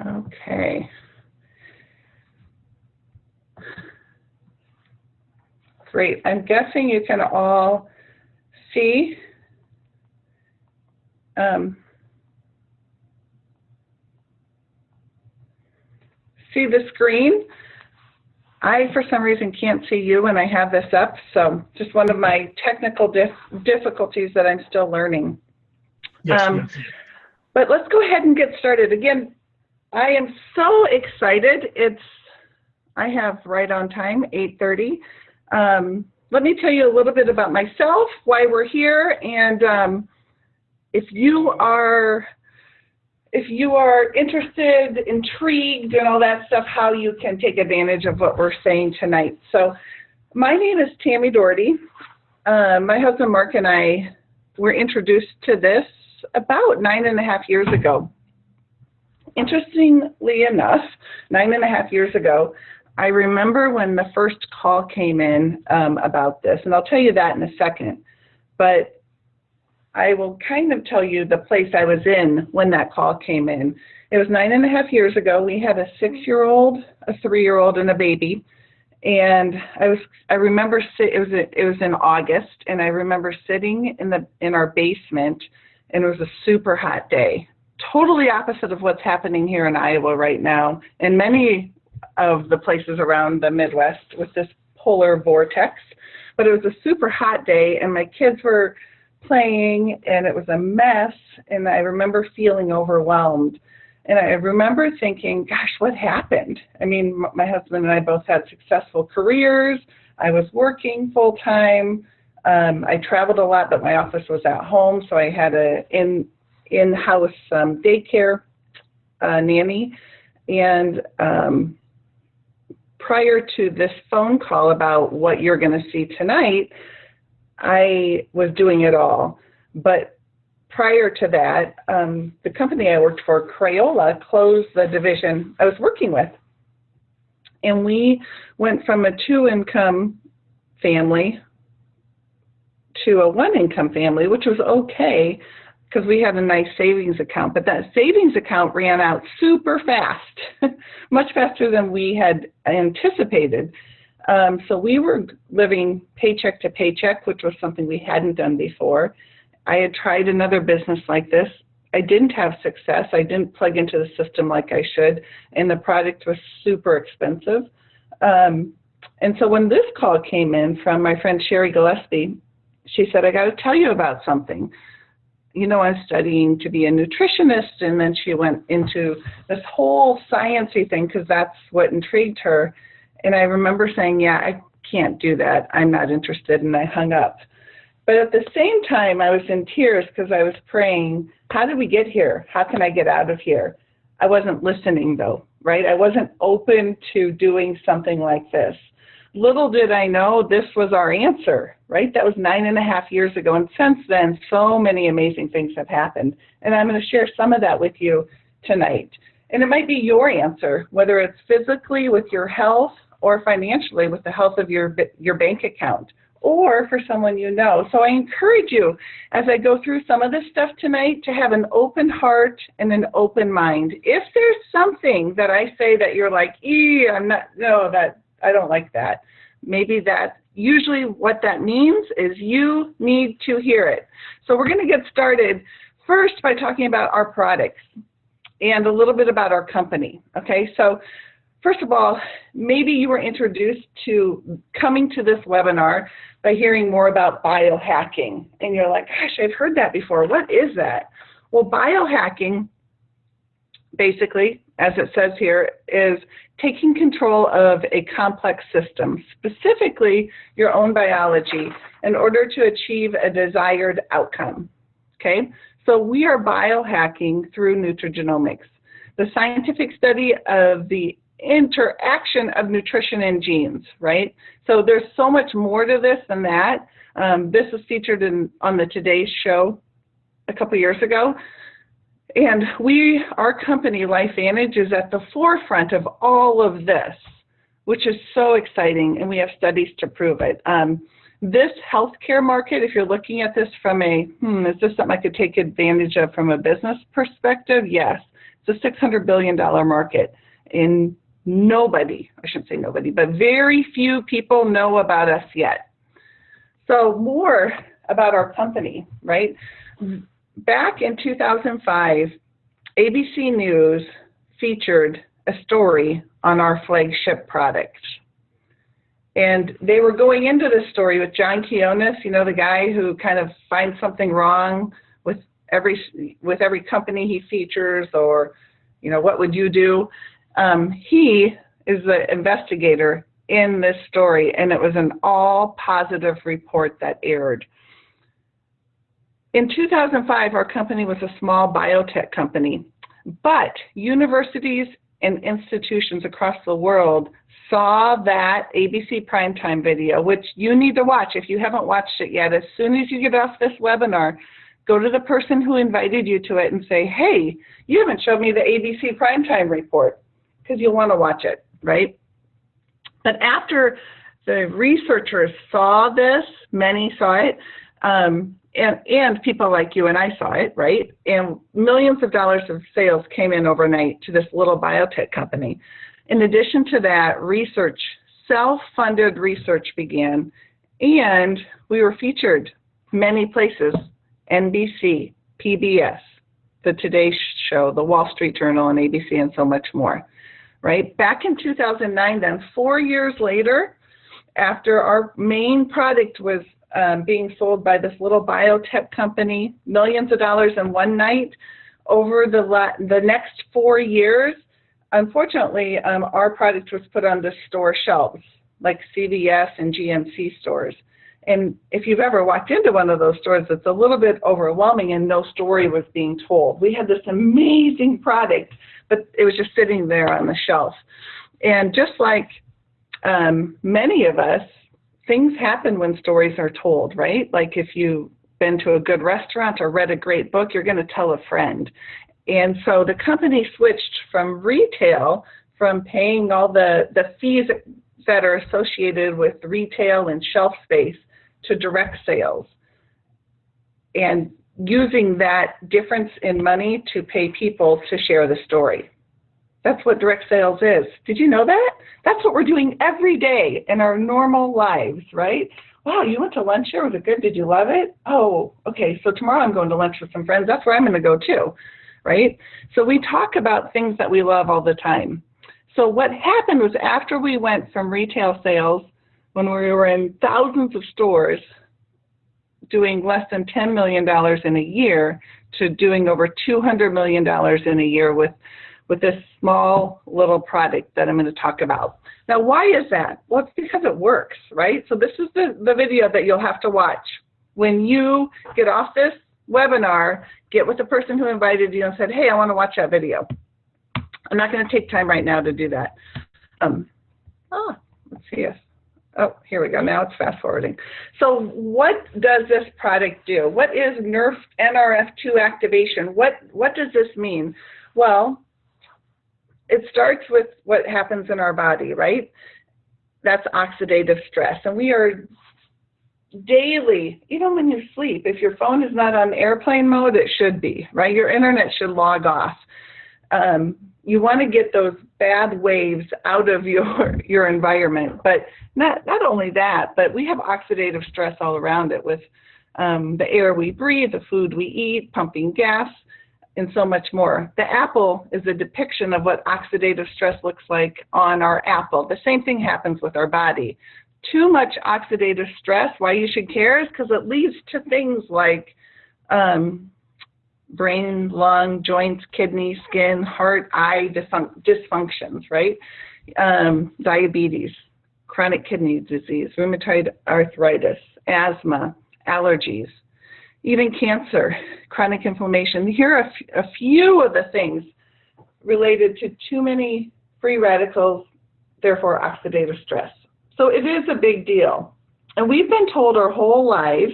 Okay. Great. I'm guessing you can all see. See the screen? I, for some reason, can't see you when I have this up, so just one of my technical difficulties that I'm still learning. Yes, yes. But let's go ahead and get started. Again, I am so excited. I have right on time, 8:30. Let me tell you a little bit about myself, why we're here, and if you are interested, intrigued, and all that stuff, how you can take advantage of what we're saying tonight. So my name is Tammy Dougherty. My husband Mark and I were introduced to this about 9.5 years ago. Interestingly enough, 9.5 years ago, I remember when the first call came in about this, and I'll tell you that in a second, but I will kind of tell you the place I was in when that call came in. It was 9.5 years ago. We had a 6-year-old, a 3-year-old, and a baby. And I remember it was in August, and I remember sitting in our basement, and it was a super hot day, totally opposite of what's happening here in Iowa right now, and many of the places around the Midwest with this polar vortex. But it was a super hot day, and my kids were playing, and it was a mess, and I remember feeling overwhelmed. And I remember thinking, gosh, what happened? I mean, my husband and I both had successful careers. I was working full-time. I traveled a lot, but my office was at home, so I had an in-house daycare nanny. And prior to this phone call about what you're going to see tonight, I was doing it all. But prior to that, the company I worked for, Crayola, closed the division I was working with. And we went from a 2-income family to a 1-income family, which was okay because we had a nice savings account. But that savings account ran out super fast, much faster than we had anticipated. So we were living paycheck to paycheck, which was something we hadn't done before. I had tried another business like this. I didn't have success. I didn't plug into the system like I should, and the product was super expensive. And so when this call came in from my friend Sherry Gillespie, she said, I got to tell you about something. You know, I'm studying to be a nutritionist, and then she went into this whole sciencey thing because that's what intrigued her. And I remember saying, yeah, I can't do that. I'm not interested, and I hung up. But at the same time, I was in tears because I was praying, how did we get here? How can I get out of here? I wasn't listening, though, right? I wasn't open to doing something like this. Little did I know this was our answer, right? That was 9.5 years ago. And since then, so many amazing things have happened. And I'm going to share some of that with you tonight. And it might be your answer, whether it's physically with your health or financially with the health of your bank account, or for someone you know. So I encourage you, as I go through some of this stuff tonight, to have an open heart and an open mind. If there's something that I say that you're like, I don't like that, maybe that, usually what that means is you need to hear it. So we're going to get started first by talking about our products and a little bit about our company, okay? So first of all, maybe you were introduced to coming to this webinar by hearing more about biohacking, and you're like, gosh, I've heard that before. What is that? Well, biohacking, basically, as it says here, is taking control of a complex system, specifically your own biology, in order to achieve a desired outcome, okay? So we are biohacking through nutrigenomics, the scientific study of the interaction of nutrition and genes, right? So there's so much more to this than that. This was featured on the Today Show a couple years ago. And our company, Lifevantage, is at the forefront of all of this, which is so exciting, and we have studies to prove it. This healthcare market, if you're looking at this from is this something I could take advantage of from a business perspective? Yes. It's a $600 billion market. And nobody, I shouldn't say nobody, but very few people know about us yet. So more about our company, right? Back in 2005, ABC News featured a story on our flagship product. And they were going into this story with John Quiones, you know, the guy who kind of finds something wrong with every company he features, or, you know, what would you do? He is the investigator in this story, and it was an all positive report that aired. In 2005, our company was a small biotech company, but universities and institutions across the world saw that ABC primetime video, which you need to watch if you haven't watched it yet. As soon as you get off this webinar, go to the person who invited you to it and say, hey, you haven't showed me the ABC primetime report, because you'll want to watch it, right? But after the researchers saw this, many saw it, and people like you and I saw it, right? And millions of dollars of sales came in overnight to this little biotech company. In addition to that, self-funded research began, and we were featured many places: NBC, PBS, the Today Show, the Wall Street Journal, and ABC, and so much more, right? Back in 2009, then, 4 years later, after our main product was being sold by this little biotech company, millions of dollars in one night, over the next 4 years, unfortunately, our product was put on the store shelves, like CVS and GNC stores. And if you've ever walked into one of those stores, it's a little bit overwhelming, and no story was being told. We had this amazing product, but it was just sitting there on the shelf. And just like many of us, things happen when stories are told, right? Like if you've been to a good restaurant or read a great book, you're going to tell a friend. And so the company switched from retail, from paying all the fees that are associated with retail and shelf space, to direct sales, and using that difference in money to pay people to share the story. That's what direct sales is. Did you know that? That's what we're doing every day in our normal lives, right? Wow, you went to lunch here? Was it good? Did you love it? Oh, okay, so tomorrow I'm going to lunch with some friends. That's where I'm going to go too, right? So we talk about things that we love all the time. So what happened was, after we went from retail sales, when we were in thousands of stores, doing less than $10 million in a year, to doing over $200 million in a year with this small little product that I'm going to talk about. Now, why is that? Well, it's because it works, right? So this is the video that you'll have to watch. When you get off this webinar, get with the person who invited you and said, hey, I want to watch that video. I'm not going to take time right now to do that. Let's see if, oh, here we go. Now it's fast forwarding. So what does this product do? What is NRF2 activation? What does this mean? Well, it starts with what happens in our body, right? That's oxidative stress. And we are daily, even when you sleep, if your phone is not on airplane mode, it should be, right? Your internet should log off. You want to get those bad waves out of your environment. But not only that, but we have oxidative stress all around it, with the air we breathe, the food we eat, pumping gas, and so much more. The apple is a depiction of what oxidative stress looks like on our apple. The same thing happens with our body. Too much oxidative stress, why you should care, is because it leads to things like brain, lung, joints, kidney, skin, heart, eye dysfunctions, right? Diabetes, chronic kidney disease, rheumatoid arthritis, asthma, allergies, even cancer, chronic inflammation. Here are a few of the things related to too many free radicals, therefore oxidative stress. So it is a big deal. And we've been told our whole lives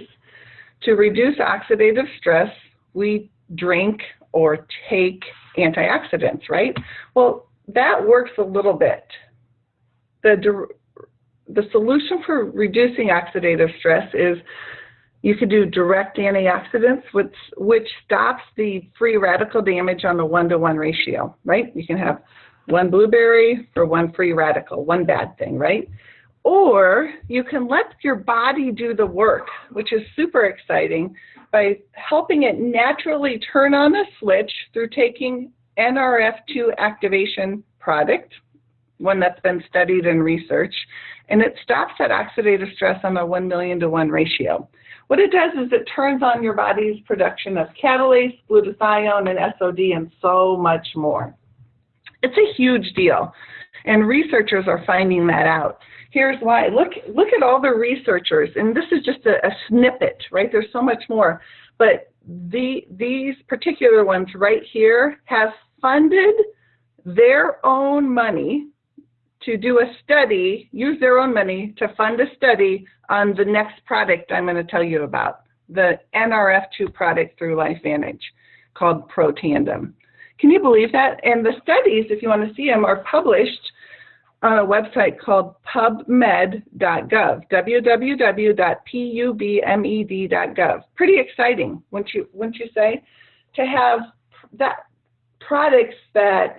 to reduce oxidative stress, we drink or take antioxidants, right? Well, that works a little bit. The solution for reducing oxidative stress is You could do direct antioxidants, which stops the free radical damage on the 1-to-1 ratio, right? You can have one blueberry for one free radical, one bad thing, right? Or you can let your body do the work, which is super exciting, by helping it naturally turn on a switch through taking NRF2 activation product, one that's been studied and researched, and it stops that oxidative stress on a 1,000,000 to 1 ratio. What it does is it turns on your body's production of catalase, glutathione, and SOD, and so much more. It's a huge deal, and researchers are finding that out. Here's why. Look at all the researchers, and this is just a snippet, right? There's so much more, but these particular ones right here have funded their own money to do a study, use their own money to fund a study on the next product I'm going to tell you about, the NRF2 product through Lifevantage called Protandim. Can you believe that? And the studies, if you want to see them, are published on a website called pubmed.gov, www.pubmed.gov. Pretty exciting, wouldn't you say, to have that products that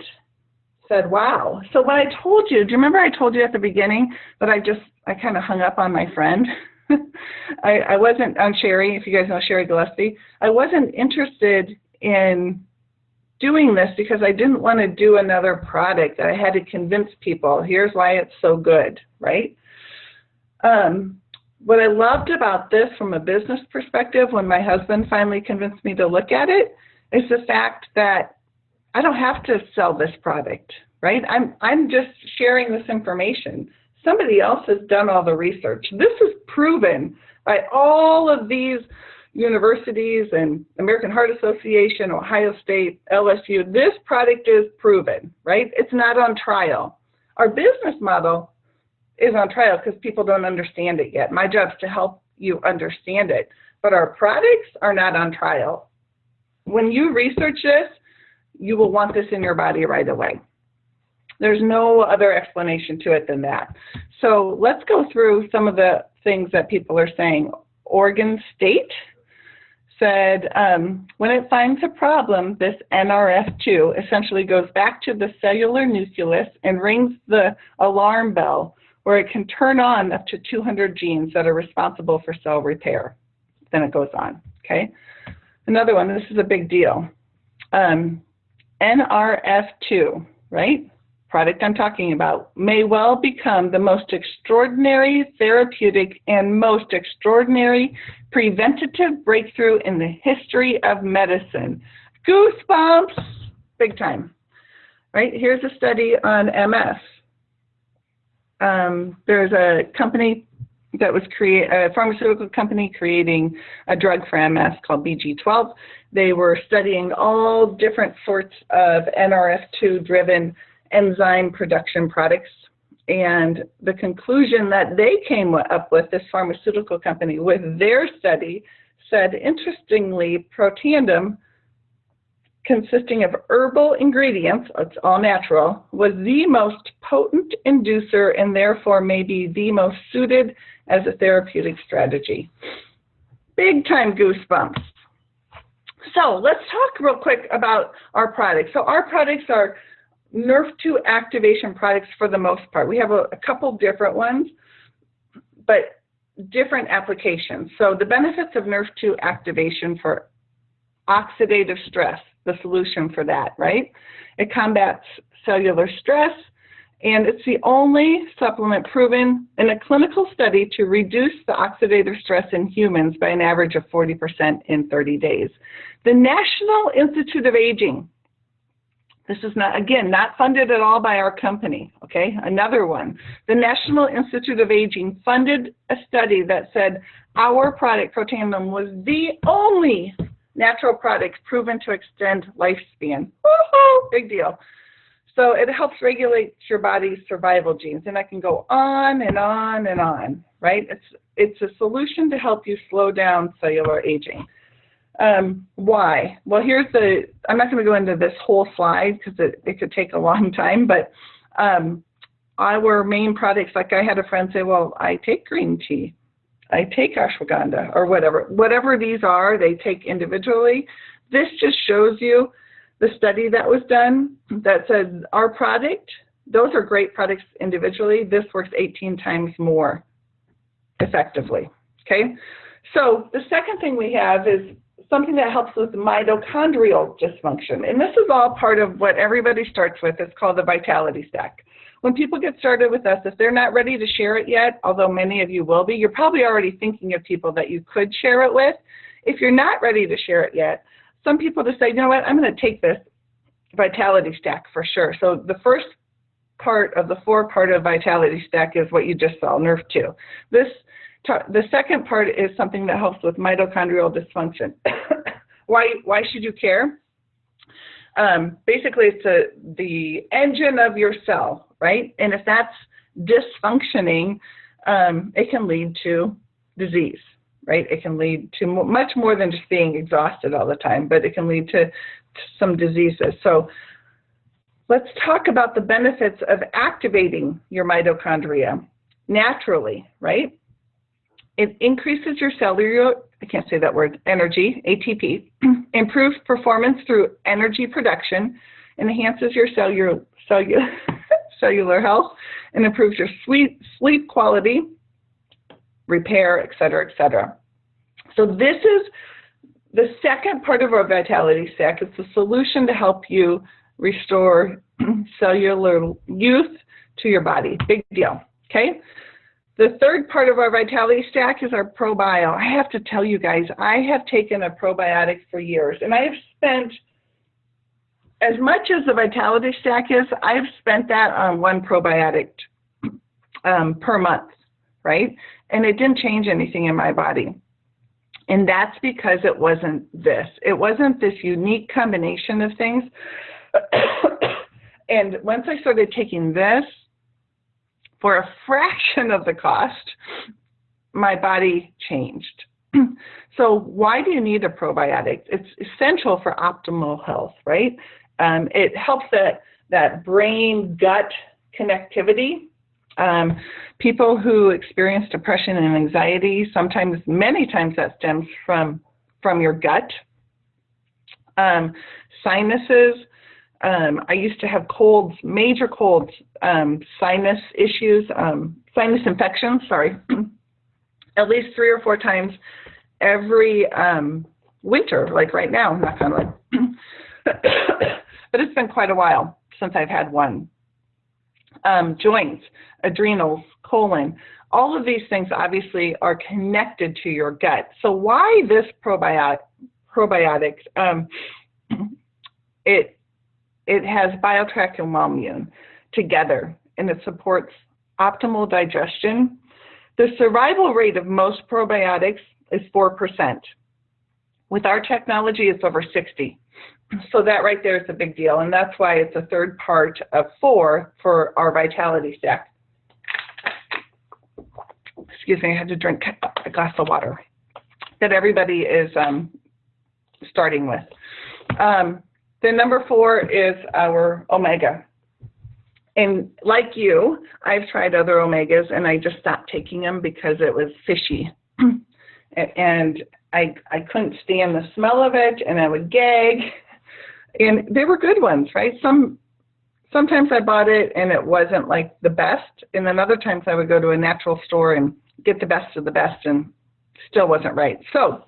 said, wow. So when I told you, do you remember I told you at the beginning that I kind of hung up on my friend? I wasn't on Sherry, if you guys know Sherry Gillespie. I wasn't interested in doing this because I didn't want to do another product that I had to convince people, here's why it's so good, right? What I loved about this from a business perspective, when my husband finally convinced me to look at it, is the fact that I don't have to sell this product, right? I'm just sharing this information. Somebody else has done all the research. This is proven by all of these universities and American Heart Association, Ohio State, LSU. This product is proven, right? It's not on trial. Our business model is on trial because people don't understand it yet. My job is to help you understand it. But our products are not on trial. When you research this, you will want this in your body right away. There's no other explanation to it than that. So let's go through some of the things that people are saying. Oregon State said, when it finds a problem, this NRF2 essentially goes back to the cellular nucleus and rings the alarm bell where it can turn on up to 200 genes that are responsible for cell repair. Then it goes on, okay? Another one, this is a big deal. NRF2, right? Product I'm talking about, may well become the most extraordinary therapeutic and most extraordinary preventative breakthrough in the history of medicine. Goosebumps, big time, right? Here's a study on MS. There's a company that was a pharmaceutical company creating a drug for MS called BG12. They were studying all different sorts of NRF2-driven enzyme production products, and the conclusion that they came up with, this pharmaceutical company, with their study, said, interestingly, Protandim, consisting of herbal ingredients, it's all natural, was the most potent inducer and therefore may be the most suited as a therapeutic strategy. Big time goosebumps. So let's talk real quick about our products. So our products are NRF2 activation products for the most part. We have a couple different ones, but different applications. So the benefits of NRF2 activation for oxidative stress, the solution for that, right? It combats cellular stress, and it's the only supplement proven in a clinical study to reduce the oxidative stress in humans by an average of 40% in 30 days. The National Institute of Aging, this is not, again, not funded at all by our company, okay? Another one. The National Institute of Aging funded a study that said our product, Protandim, was the only natural product proven to extend lifespan. Woo-hoo! Big deal. So it helps regulate your body's survival genes, and I can go on and on and on, right? It's a solution to help you slow down cellular aging. Why? Well, I'm not going to go into this whole slide because it could take a long time, but our main products, like I had a friend say, well, I take green tea. I take ashwagandha or whatever these are, they take individually. This just shows you the study that was done that said our product, those are great products individually. This works 18 times more effectively, okay? So the second thing we have is something that helps with mitochondrial dysfunction. And this is all part of what everybody starts with. It's called the Vitality Stack. When people get started with us, if they're not ready to share it yet, although many of you will be, you're probably already thinking of people that you could share it with. If you're not ready to share it yet, some people just say, you know what, I'm going to take this Vitality Stack for sure. So the first part of the 4-part of Vitality Stack is what you just saw, Nerve 2. The second part is something that helps with mitochondrial dysfunction. Why should you care? Basically, it's the engine of your cell, right? And if that's dysfunctioning, it can lead to disease, right? It can lead to much more than just being exhausted all the time, but it can lead to some diseases. So let's talk about the benefits of activating your mitochondria naturally, right? It increases your cellular, I can't say that word, energy, ATP, improves performance through energy production, enhances your cellular health, and improves your sleep quality, repair, et cetera, et cetera. So this is the second part of our Vitality Stack. It's a solution to help you restore cellular youth to your body. Big deal, okay? The third part of our Vitality Stack is our ProBio. I have to tell you guys, I have taken a probiotic for years, and I have spent, as much as the Vitality Stack is, I've spent that on one probiotic per month, right? And it didn't change anything in my body. And that's because it wasn't this. It wasn't this unique combination of things. And once I started taking this, for a fraction of the cost, my body changed. So why do you need a probiotic? It's essential for optimal health, right? It helps that brain-gut connectivity. People who experience depression and anxiety, sometimes, many times that stems from your gut. Sinuses. I used to have colds, major colds, sinus issues, sinus infections, sorry, at least 3 or 4 times every winter, like right now, knock on wood. But it's been quite a while since I've had one. Joints, adrenals, colon, all of these things obviously are connected to your gut. So why this probiotics? It has Biotrack and Wellmune together, and it supports optimal digestion. The survival rate of most probiotics is 4%. With our technology, it's over 60. So that right there is a big deal, and that's why it's a third part of 4 for our Vitality Stack. Excuse me, I had to drink a glass of water that everybody is starting with. The number 4 is our omega. And like you, I've tried other omegas and I just stopped taking them because it was fishy. And I couldn't stand the smell of it, and I would gag. And they were good ones, right? Sometimes I bought it and it wasn't like the best. And then other times I would go to a natural store and get the best of the best and still wasn't right. So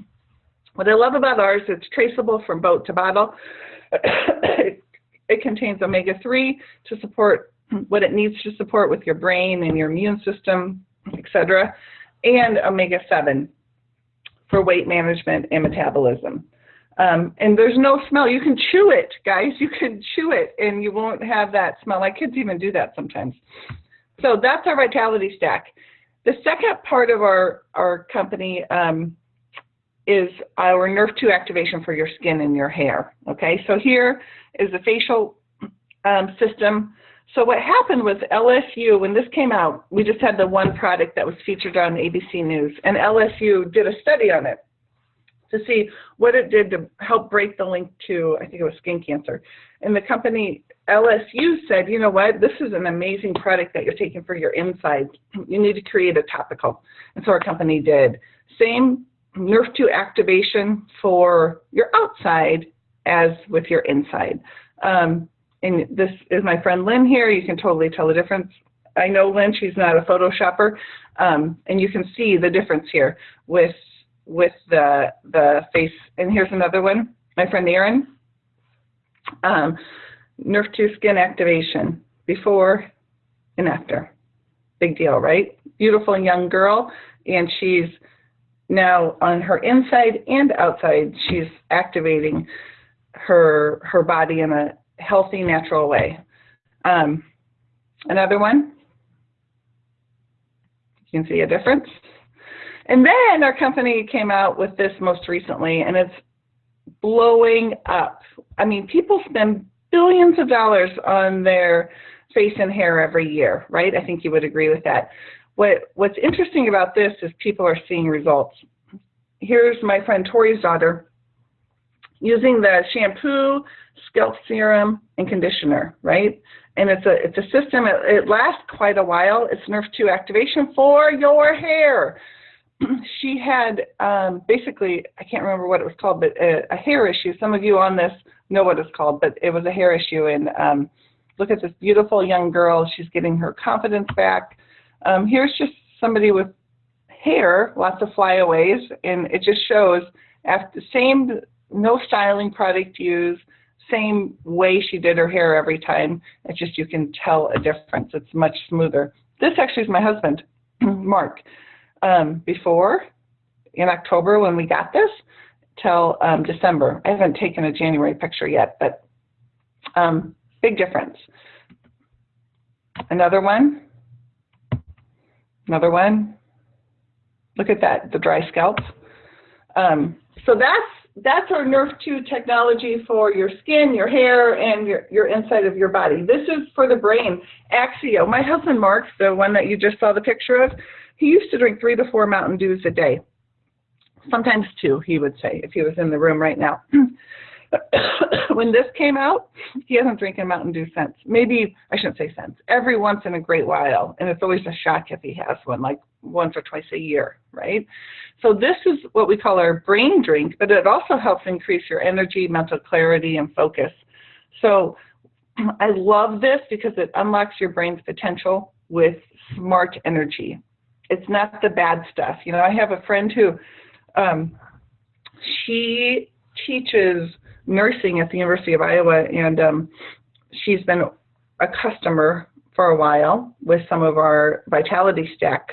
what I love about ours, it's traceable from boat to bottle. It contains omega-3 to support what it needs to support with your brain and your immune system, etc., and omega-7 for weight management and metabolism. And there's no smell. You can chew it, guys. You can chew it, and you won't have that smell. My kids even do that sometimes. So that's our Vitality Stack. The second part of our company is our Nerve 2 activation for your skin and your hair. Okay, so here is the facial system. So what happened was LSU, when this came out, we just had the one product that was featured on ABC News, and LSU did a study on it to see what it did to help break the link to, I think it was skin cancer. And the company, LSU said, you know what, this is an amazing product that you're taking for your insides. You need to create a topical. And so our company did. Same Nerf 2 activation for your outside as with your inside. And this is my friend Lynn here. You can totally tell the difference. I know Lynn, she's not a Photoshopper. And you can see the difference here with the face. And here's another one, my friend Erin. Nerf 2 skin activation, before and after. Big deal, right? Beautiful young girl, and she's now on her inside and outside, she's activating her body in a healthy, natural way. Another one, you can see a difference. And then our company came out with this most recently, and it's blowing up. I mean, people spend billions of dollars on their face and hair every year, right? I think you would agree with that. What's interesting about this is people are seeing results. Here's my friend Tori's daughter using the shampoo, scalp serum, and conditioner, right? And it's a system, it lasts quite a while. It's Nerf 2 activation for your hair. She had basically, I can't remember what it was called, but a hair issue. Some of you on this know what it's called, but it was a hair issue. And look at this beautiful young girl. She's getting her confidence back. Here's just somebody with hair, lots of flyaways, and it just shows after same, no styling product used, same way she did her hair every time. It's just you can tell a difference. It's much smoother. This actually is my husband, Mark. Before, in October when we got this, till December. I haven't taken a January picture yet, but big difference. Another one. Look at that, the dry scalp. So that's our Nerf 2 technology for your skin, your hair, and your inside of your body. This is for the brain. Axio. My husband Mark, the one that you just saw the picture of, he used to drink 3 to 4 Mountain Dews a day. Sometimes 2, he would say, if he was in the room right now. When this came out, he hasn't drinking Mountain Dew since. Maybe, I shouldn't say since, every once in a great while. And it's always a shock if he has one, like once or twice a year, right? So this is what we call our brain drink, but it also helps increase your energy, mental clarity, and focus. So I love this because it unlocks your brain's potential with smart energy. It's not the bad stuff. You know, I have a friend who, she teaches nursing at the University of Iowa, and she's been a customer for a while with some of our Vitality Stack.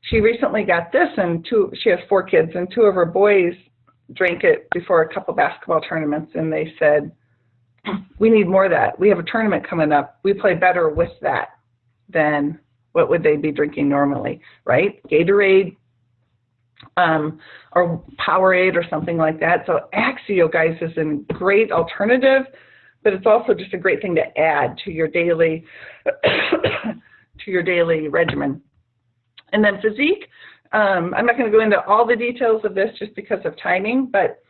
She recently got this, and she has 4 kids, and 2 of her boys drank it before a couple basketball tournaments, and they said, we need more of that. We have a tournament coming up. We play better with that than what would they be drinking normally, right? Gatorade or Powerade or something like that. So Axio, guys, is a great alternative, but it's also just a great thing to add to your daily regimen. And then Physique, I'm not going to go into all the details of this just because of timing, but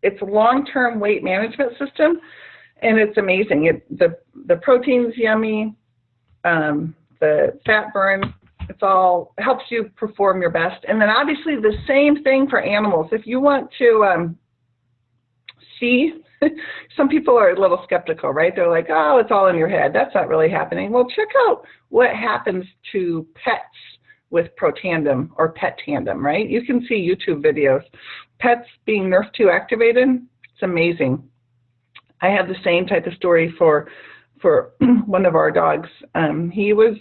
it's a long-term weight management system, and it's amazing. The protein's yummy. The fat burn, it helps you perform your best. And then obviously the same thing for animals. If you want to see, some people are a little skeptical, right? They're like, oh, it's all in your head. That's not really happening. Well, check out what happens to pets with Protandem or Pet Tandem, right? You can see YouTube videos. Pets being Nerf 2 activated, it's amazing. I have the same type of story for one of our dogs. He was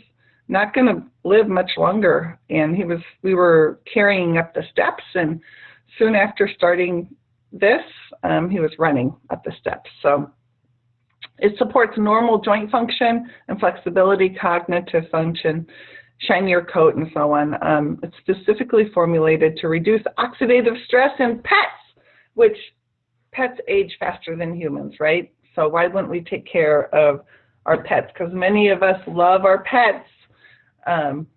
not going to live much longer, and we were carrying up the steps, and soon after starting this, he was running up the steps. So it supports normal joint function and flexibility, cognitive function, shinier coat, and so on. It's specifically formulated to reduce oxidative stress in pets, which pets age faster than humans, right? So why wouldn't we take care of our pets? Because many of us love our pets.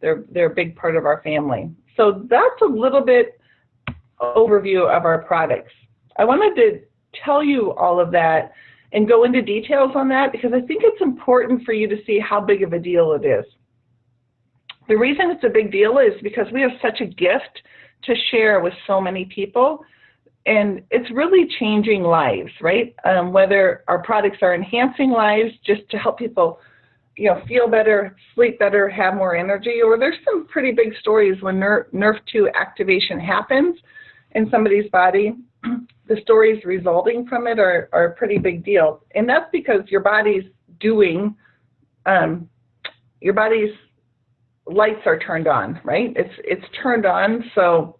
They're a big part of our family. So that's a little bit overview of our products. I wanted to tell you all of that and go into details on that because I think it's important for you to see how big of a deal it is. The reason it's a big deal is because we have such a gift to share with so many people, and it's really changing lives, right? Whether our products are enhancing lives just to help people, feel better, sleep better, have more energy, or there's some pretty big stories when NRF2 activation happens in somebody's body. The stories resulting from it are a pretty big deal. And that's because your body's doing, your body's lights are turned on, right? It's turned on so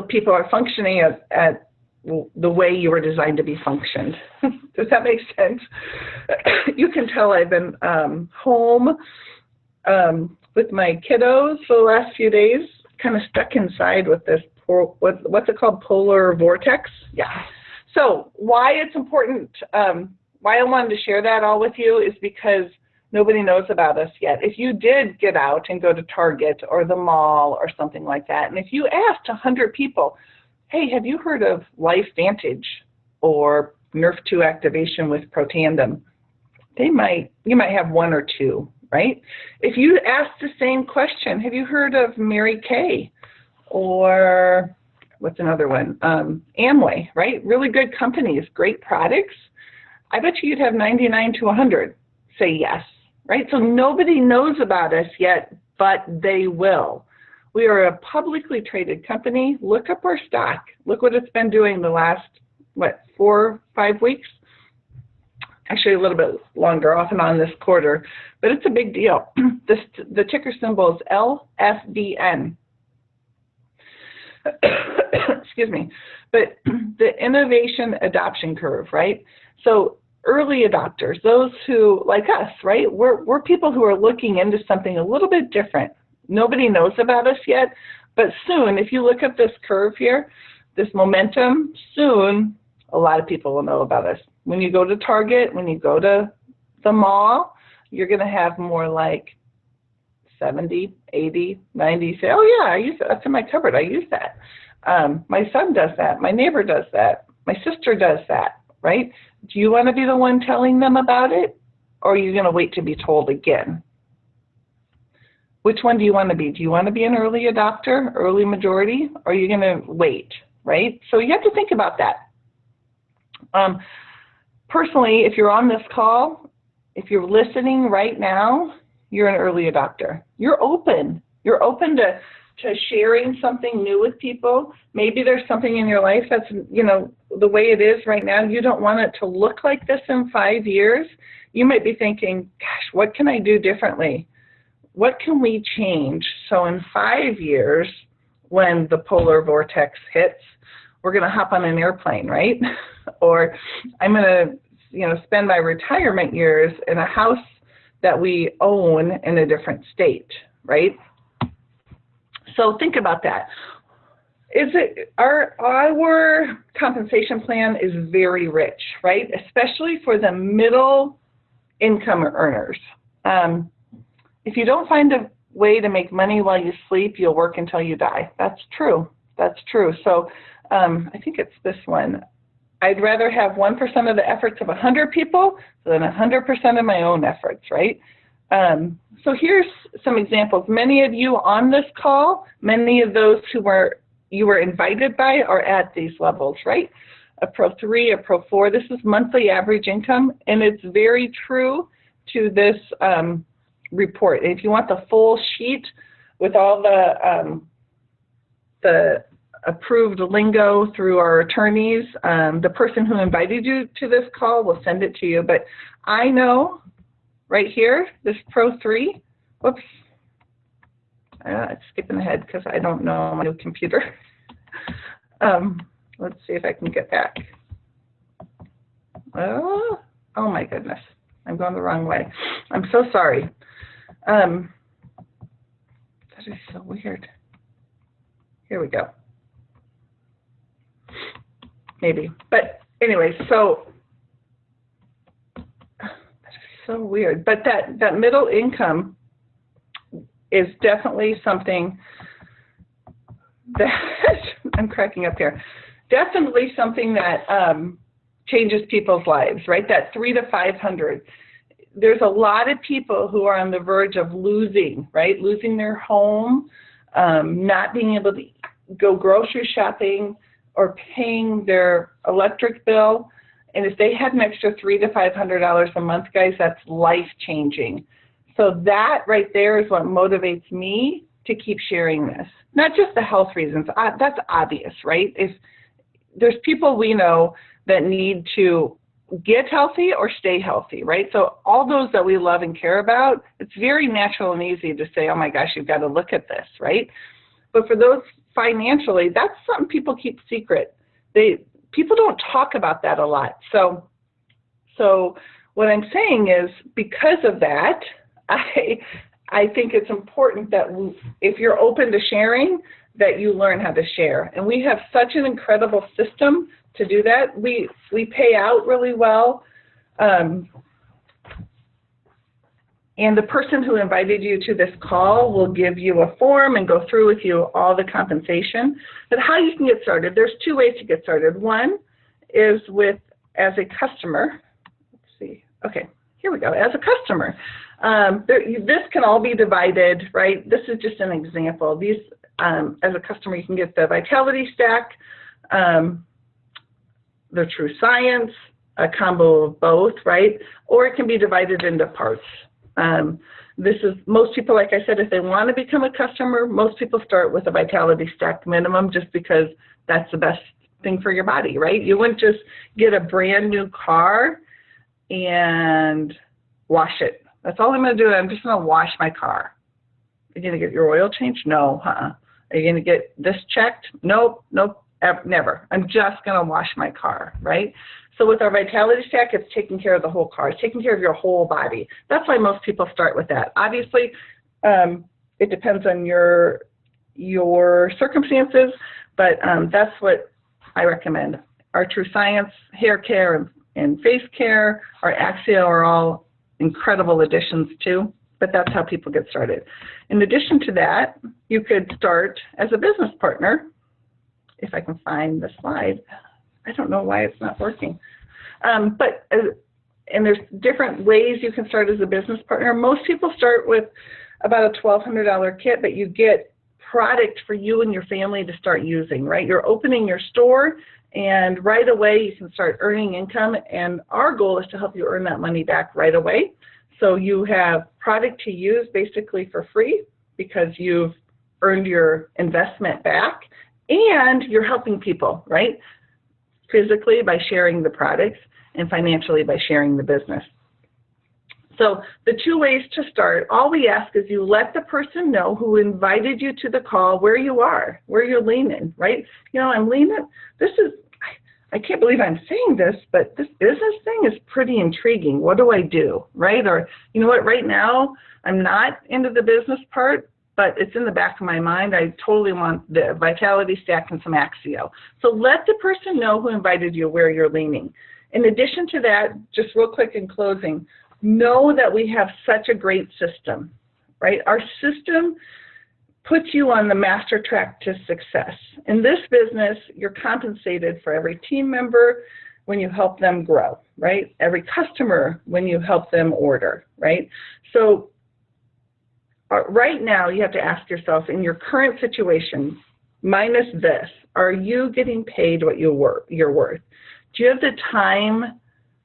people are functioning at the way you were designed to be functioned. Does that make sense? You can tell I've been home with my kiddos for the last few days, kind of stuck inside with this, what's it called, polar vortex? Yeah. So why it's important, why I wanted to share that all with you is because nobody knows about us yet. If you did get out and go to Target or the mall or something like that, and if you asked 100 people, hey, have you heard of Lifevantage or NRF2 activation with Protandim? You might have one or two, right? If you ask the same question, have you heard of Mary Kay or what's another one? Amway, right? Really good companies, great products. I bet you'd have 99 to 100 say yes, right? So nobody knows about us yet, but they will. We are a publicly traded company. Look up our stock. Look what it's been doing the last, 4 or 5 weeks? Actually, a little bit longer, off and on this quarter, but it's a big deal. The ticker symbol is LFVN. Excuse me. But the innovation adoption curve, right? So early adopters, those who, like us, right? We're people who are looking into something a little bit different. Nobody knows about us yet, but soon, if you look at this curve here, this momentum, soon a lot of people will know about us. When you go to Target, when you go to the mall, you're going to have more like 70, 80, 90 say, oh yeah, I use that. That's in my cupboard. I use that. My son does that. My neighbor does that. My sister does that, right? Do you want to be the one telling them about it, or are you going to wait to be told again? Which one do you want to be? Do you want to be an early adopter, early majority, or are you going to wait, right? So you have to think about that. Personally, if you're on this call, if you're listening right now, you're an early adopter. You're open. You're open to sharing something new with people. Maybe there's something in your life that's, the way it is right now. You don't want it to look like this in 5 years. You might be thinking, gosh, what can I do differently? What can we change so in 5 years, when the polar vortex hits, we're going to hop on an airplane, right? Or I'm going to, spend my retirement years in a house that we own in a different state, right? So think about that. Our compensation plan is very rich, right? Especially for the middle income earners. If you don't find a way to make money while you sleep, you'll work until you die. That's true. That's true. So I think it's this one. I'd rather have 1% of the efforts of 100 people than 100% of my own efforts, right? So here's some examples. Many of you on this call, many of those you were invited by are at these levels, right? A Pro 3, a Pro 4. This is monthly average income, and it's very true to this report. If you want the full sheet with all the approved lingo through our attorneys, the person who invited you to this call will send it to you. But I know right here, this Pro 3, whoops, it's skipping ahead because I don't know my new computer. Let's see if I can get back. Oh my goodness, I'm going the wrong way. I'm so sorry. That is so weird. Here we go. Maybe. But anyway, so that is so weird. But that middle income is definitely something that I'm cracking up here. Definitely something that changes people's lives, right? That 300 to 500. There's a lot of people who are on the verge of losing, right? Losing their home, not being able to go grocery shopping or paying their electric bill. And if they had an extra $300 to $500 a month, guys, that's life-changing. So that right there is what motivates me to keep sharing this. Not just the health reasons. That's obvious, right? If there's people we know that need to get healthy or stay healthy, right? So all those that we love and care about, it's very natural and easy to say, oh my gosh, you've got to look at this, right? But for those financially, that's something people keep secret. People don't talk about that a lot. So what I'm saying is, because of that, I think it's important that if you're open to sharing, that you learn how to share. And we have such an incredible system to do that. We pay out really well. And the person who invited you to this call will give you a form and go through with you all the compensation. But how you can get started, there's two ways to get started. One is as a customer. Let's see. Okay, here we go. As a customer. This can all be divided, right? This is just an example. These, as a customer, you can get the Vitality Stack, the True Science, a combo of both, right? Or it can be divided into parts. Most people, like I said, if they want to become a customer, most people start with a Vitality Stack minimum just because that's the best thing for your body, right? You wouldn't just get a brand new car and wash it. That's all I'm going to do. I'm just going to wash my car. Are you going to get your oil changed? No. Are you going to get this checked? Nope. Never. I'm just going to wash my car, right? So with our Vitality Stack, it's taking care of the whole car. It's taking care of your whole body. That's why most people start with that. Obviously, it depends on your circumstances, but that's what I recommend. Our True Science hair care and face care, our Axio are all incredible additions too, but that's how people get started. In addition to that, you could start as a business partner. If I can find the slide. I don't know why it's not working. And there's different ways you can start as a business partner. Most people start with about a $1,200 kit, but you get product for you and your family to start using, right? You're opening your store, and right away you can start earning income, and our goal is to help you earn that money back right away. So you have product to use basically for free because you've earned your investment back, and you're helping people, right? Physically by sharing the products, and financially by sharing the business. So the two ways to start, all we ask is you let the person know who invited you to the call where you are, where you're leaning, right? You know, I'm leaning, I can't believe I'm saying this, but this business thing is pretty intriguing. What do I do, right? Or, you know what, right now I'm not into the business part, but it's in the back of my mind. I totally want the Vitality Stack and some Axio. So let the person know who invited you where you're leaning. In addition to that, just real quick in closing, know that we have such a great system, right? Our system puts you on the master track to success. In this business, you're compensated for every team member when you help them grow, right? Every customer when you help them order, right? So right now, you have to ask yourself, in your current situation, minus this, are you getting paid what you're worth? Do you have the time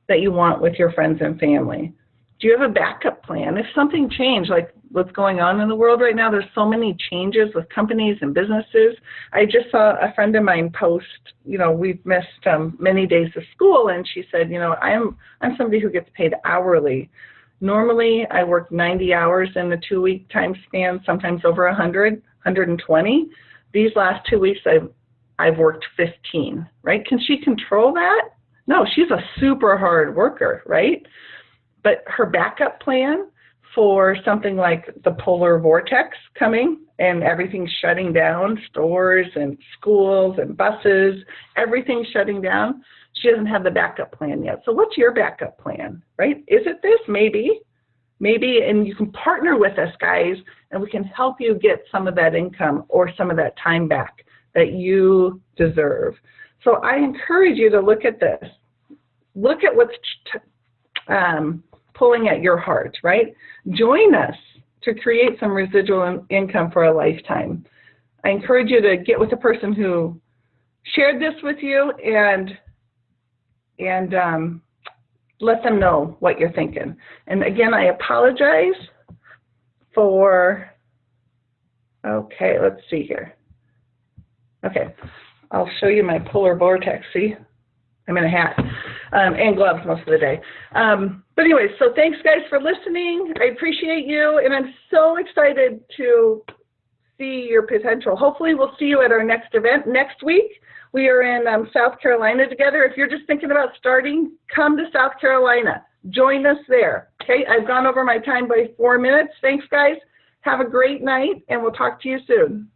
that you want with your friends and family? Do you have a backup plan? If something changed, like what's going on in the world right now, there's so many changes with companies and businesses. I just saw a friend of mine post, you know, we've missed many days of school, and she said, you know, I'm somebody who gets paid hourly. Normally, I work 90 hours in a 2-week time span, sometimes over 100, 120. These last 2 weeks, I've worked 15, right? Can she control that? No, she's a super hard worker, right? But her backup plan for something like the polar vortex coming and everything's shutting down, stores and schools and buses, everything's shutting down. She doesn't have the backup plan yet. So what's your backup plan, right? Is it this? Maybe, and you can partner with us, guys, and we can help you get some of that income or some of that time back that you deserve. So I encourage you to look at this. look at what's pulling at your heart, right? Join us to create some residual income for a lifetime. I encourage you to get with the person who shared this with you and let them know what you're thinking. And again, I apologize for, okay, let's see here. Okay, I'll show you my polar vortex, see? I'm in a hat and gloves most of the day. But anyway, so thanks guys for listening. I appreciate you, and I'm so excited to see your potential. Hopefully we'll see you at our next event next week. We are in South Carolina together. If you're just thinking about starting, come to South Carolina. Join us there. Okay, I've gone over my time by 4 minutes. Thanks, guys. Have a great night, and we'll talk to you soon.